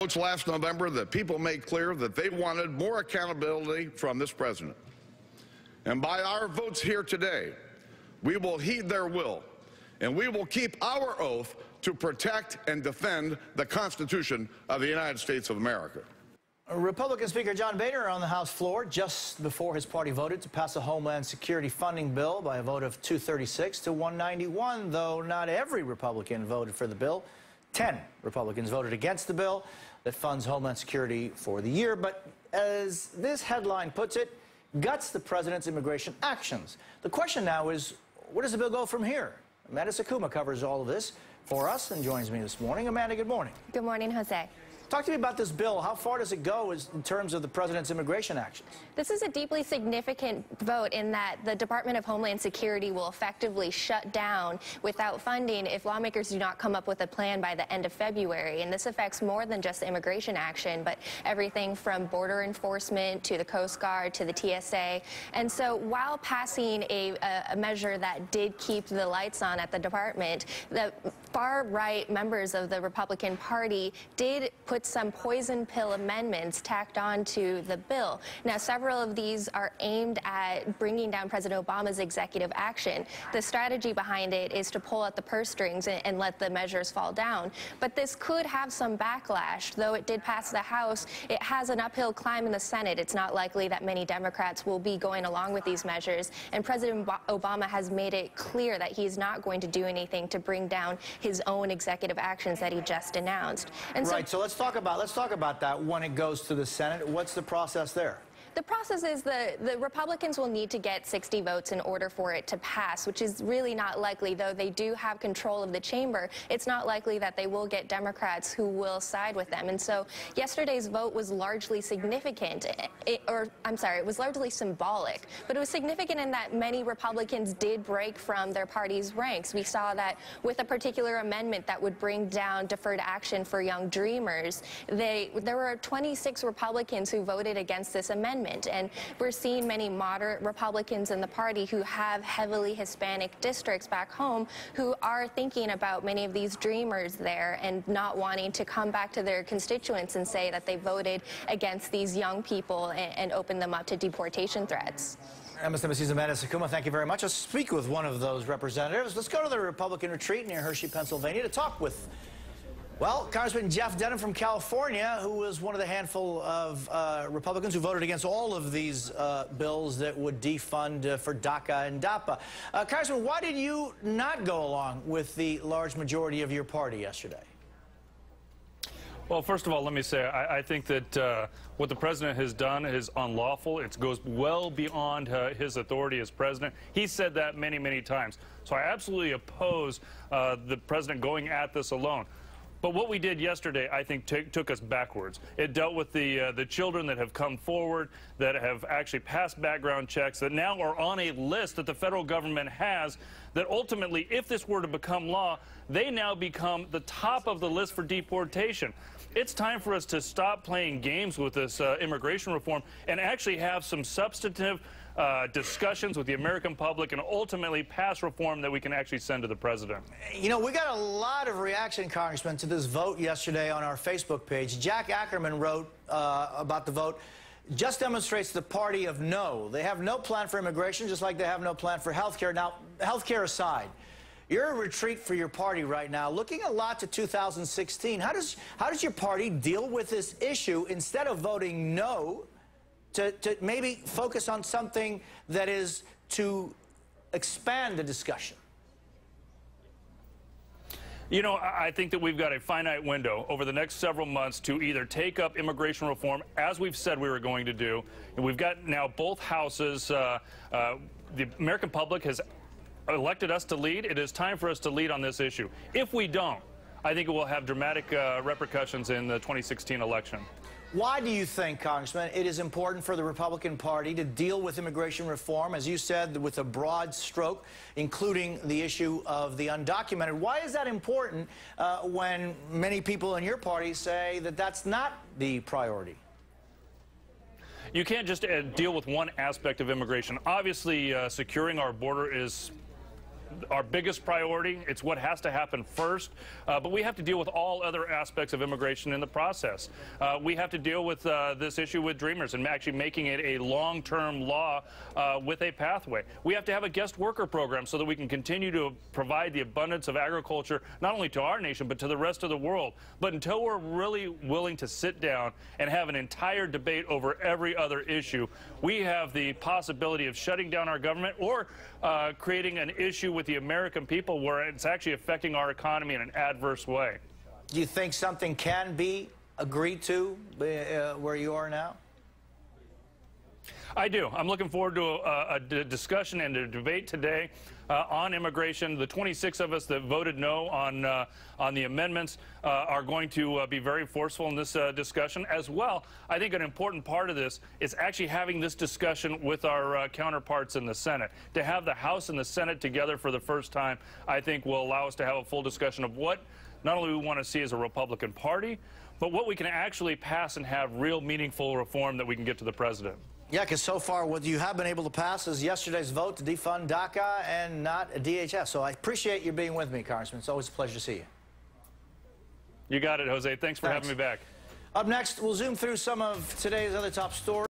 votes last November that people made clear that they wanted more accountability from this president. And by our votes here today, we will heed their will, and we will keep our oath to protect and defend the Constitution of the United States of America. Republican Speaker John Boehner on the House floor just before his party voted to pass a Homeland Security funding bill by a vote of 236 to 191, though not every Republican voted for the bill. 10 Republicans voted against the bill that funds Homeland Security for the year. But as this headline puts it, guts the president's immigration actions. The question now is, where does the bill go from here? Amanda Sakuma covers all of this for us and joins me this morning. Amanda, good morning. Good morning, Jose. Talk to me about this bill. How far does it go in terms of the president's immigration actions? This is a deeply significant vote in that the Department of Homeland Security will effectively shut down without funding if lawmakers do not come up with a plan by the end of February. And this affects more than just immigration action, but everything from border enforcement to the Coast Guard to the TSA. And so while passing a measure that did keep the lights on at the department, the far-right members of the Republican Party did put some poison pill amendments tacked on to the bill. Now, several of these are aimed at bringing down President Obama's executive action. The strategy behind it is to pull at the purse strings and let the measures fall down. But this could have some backlash. Though it did pass the House, it has an uphill climb in the Senate. It's not likely that many Democrats will be going along with these measures. And President Obama has made it clear that he's not going to do anything to bring down his own executive actions that he just announced. And right, so let's talk about that when it goes to the Senate. What's the process there? The process is the Republicans will need to get 60 votes in order for it to pass, which is really not likely, though they do have control of the chamber. It's not likely that they will get Democrats who will side with them. And so yesterday's vote was largely significant, it was largely symbolic, but it was significant in that many Republicans did break from their party's ranks. We saw that with a particular amendment that would bring down deferred action for young dreamers. There were 26 Republicans who voted against this amendment. And we're seeing many moderate Republicans in the party who have heavily Hispanic districts back home who are thinking about many of these dreamers there and not wanting to come back to their constituents and say that they voted against these young people and open them up to deportation threats. MSNBC's Amanda Sakuma, thank you very much. Let's speak with one of those representatives. Let's go to the Republican retreat near Hershey, Pennsylvania to talk with, well, Congressman Jeff Denham from California, who was one of the handful of Republicans who voted against all of these bills that would defund for DACA and DAPA. Congressman, why did you not go along with the large majority of your party yesterday? Well, first of all, let me say I think that what the president has done is unlawful. It goes well beyond his authority as president. He said that many, many times. So I absolutely oppose the president going at this alone. But what we did yesterday, I think, took us backwards. It dealt with the children that have come forward, that have actually passed background checks, that now are on a list that the federal government has, that ultimately, if this were to become law, they now become the top of the list for deportation. It's time for us to stop playing games with this immigration reform and actually have some substantive discussions with the American public and ultimately pass reform that we can actually send to the president. You know, we got a lot of reaction, Congressman, to this vote yesterday on our Facebook page. Jack Ackerman wrote about the vote, just demonstrates the party of no. They have no plan for immigration, just like they have no plan for health care. Now, health care aside, you're a retreat for your party right now, looking a lot to 2016. How does your party deal with this issue instead of voting no? To maybe focus on something that is to expand the discussion? You know, I think that we've got a finite window over the next several months to either take up immigration reform, as we've said we were going to do, and we've got now both houses. The American public has elected us to lead. It is time for us to lead on this issue. If we don't, I think it will have dramatic repercussions in the 2016 election. Why do you think, Congressman, it is important for the Republican Party to deal with immigration reform, as you said, with a broad stroke, including the issue of the undocumented? Why is that important when many people in your party say that that's not the priority? You can't just deal with one aspect of immigration. Obviously, securing our border is our biggest priority. It's what has to happen first. But we have to deal with all other aspects of immigration in the process. We have to deal with this issue with Dreamers and actually making it a long-term law with a pathway. We have to have a guest worker program so that we can continue to provide the abundance of agriculture not only to our nation but to the rest of the world. But until we're really willing to sit down and have an entire debate over every other issue, we have the possibility of shutting down our government or creating an issue with the American people where it's actually affecting our economy in an adverse way. Do you think something can be agreed to where you are now? I do. I'm looking forward to a discussion and a debate today on immigration. The 26 of us that voted no on the amendments are going to be very forceful in this discussion as well. I think an important part of this is actually having this discussion with our counterparts in the Senate. To have the House and the Senate together for the first time, I think will allow us to have a full discussion of what not only we want to see as a Republican Party, but what we can actually pass and have real meaningful reform that we can get to the president. Yeah, because so far what you have been able to pass is yesterday's vote to defund DACA and not DHS. So I appreciate you being with me, Congressman. It's always a pleasure to see you. You got it, Jose. Thanks for having me back. Up next, we'll zoom through some of today's other top stories.